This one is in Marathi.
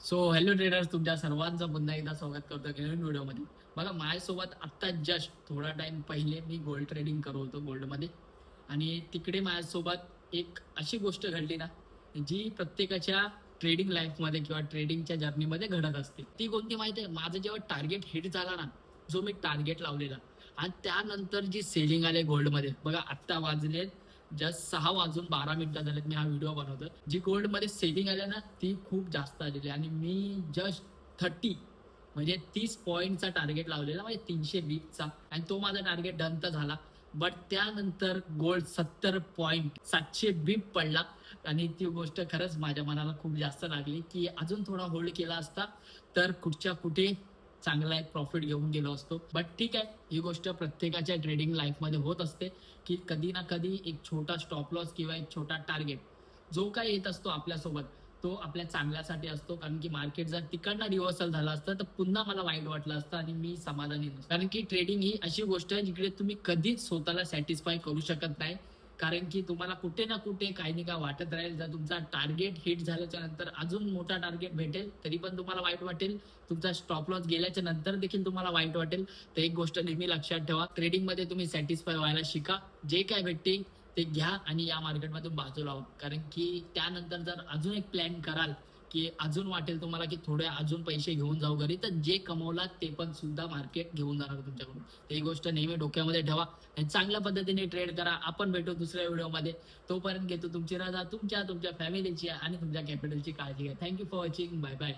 सो हॅलो ट्रेडर्स, तुमच्या सर्वांचं पुन्हा एकदा स्वागत करतो नवीन व्हिडिओमध्ये. बघा, माझ्यासोबत आत्ता जस्ट थोडा टाइम पहिले मी गोल्ड ट्रेडिंग करत होतो गोल्डमध्ये. आणि तिकडे माझ्यासोबत एक अशी गोष्ट घडली ना, जी प्रत्येकाच्या ट्रेडिंग लाईफमध्ये किंवा ट्रेडिंगच्या जर्नीमध्ये घडत असते. ती कोणती माहिती आहे? माझं जेव्हा टार्गेट हिट झाला ना, जो मी टार्गेट लावलेला, आणि त्यानंतर जी सेलिंग आले गोल्डमध्ये. बघा, आत्ता वाजलेत जस्ट 6:12 झालेत मी हा व्हिडिओ बनवतो. जी गोल्ड मध्ये सेलिंग आल्या ना, ती खूप जास्त आलेली. आणि मी जस्ट 30 म्हणजे 30 पॉईंटचा टार्गेट लावलेला, म्हणजे 320चा, आणि तो माझा टार्गेट डन तर झाला. बट त्यानंतर गोल्ड 70 पॉईंट 720 पडला. आणि ती गोष्ट खरंच माझ्या मनाला खूप जास्त लागली की अजून थोडा होल्ड केला असता तर कुठच्या कुठे चांगला एक प्रॉफिट घेऊन गेलो असतो. बट ठीक आहे, ही गोष्ट प्रत्येकाच्या ट्रेडिंग लाईफमध्ये होत असते की कधी ना कधी एक छोटा स्टॉप लॉस किंवा एक छोटा टार्गेट जो काय येत असतो आपल्यासोबत, तो आपल्या चांगल्यासाठी असतो. कारण की मार्केट जर तिकडनं रिव्हर्सल झालं असतं तर पुन्हा मला वाईट वाटलं असतं आणि मी समाधानी नसतो. कारण की ट्रेडिंग ही अशी गोष्ट आहे जिकडे तुम्ही कधीच स्वतःला सॅटिस्फाय करू शकत नाही. कारण की तुम्हाला कुठे ना कुठे काही नाही का वाटत राहील. जर तुमचा टार्गेट हिट झाल्याच्या नंतर अजून मोठा टार्गेट भेटेल तरी पण तुम्हाला वाईट वाटेल. तुमचा स्टॉप लॉस गेल्याच्या नंतर देखील तुम्हाला वाईट वाटेल. तर एक गोष्ट नेहमी लक्षात ठेवा, ट्रेडिंगमध्ये तुम्ही सॅटिस्फाय व्हायला शिका. जे काय भेटते ते घ्या आणि या मार्केटमधून बाजूला व्हा. कारण की त्यानंतर जर अजून एक प्लॅन कराल की अजून वाटेल तुम्हाला की थोडे अजून पैसे घेऊन जाऊ घरी, तर जे कमवलात ते पण सुद्धा मार्केट घेऊन जाणार तुमच्याकडून. ही गोष्ट नेहमी डोक्यामध्ये ठेवा आणि चांगल्या पद्धतीने ट्रेड करा. आपण भेटू दुसऱ्या व्हिडिओमध्ये. तोपर्यंत घेतो तुमची रजा. तुमच्या तुमच्या फॅमिलीची आणि तुमच्या कॅपिटलची काळजी घ्या. Thank you for watching. Bye bye.